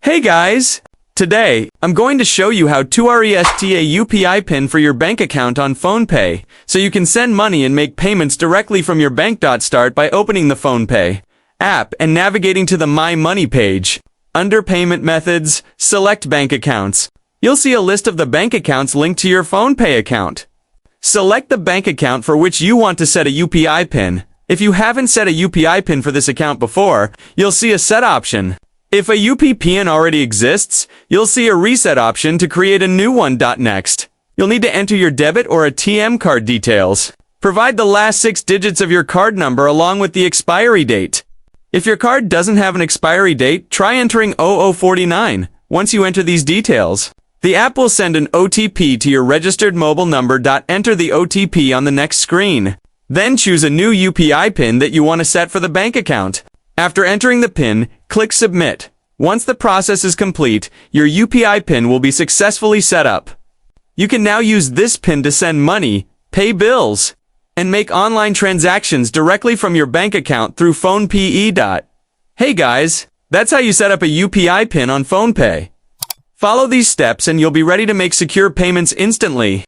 Hey guys! Today, I'm going to show you how to reset a UPI PIN for your bank account on PhonePe, so you can send money and make payments directly from your bank. Start by opening the PhonePe app and navigating to the My Money page. Under Payment Methods, select Bank Accounts. You'll see a list of the bank accounts linked to your PhonePe account. Select the bank account for which you want to set a UPI PIN. If you haven't set a UPI PIN for this account before, you'll see a Set option. If a UPI PIN already exists, you'll see a Reset option to create a new one. Next, you'll need to enter your debit or ATM card details. Provide the last 6 digits of your card number along with the expiry date. If your card doesn't have an expiry date, try entering 0049. Once you enter these details, the app will send an OTP to your registered mobile number. Enter the OTP on the next screen. Then choose a new UPI PIN that you want to set for the bank account. After entering the PIN, click Submit. Once the process is complete, your UPI PIN will be successfully set up. You can now use this PIN to send money, pay bills, and make online transactions directly from your bank account through PhonePe. Hey guys, that's how you set up a UPI PIN on PhonePe. Follow these steps and you'll be ready to make secure payments instantly.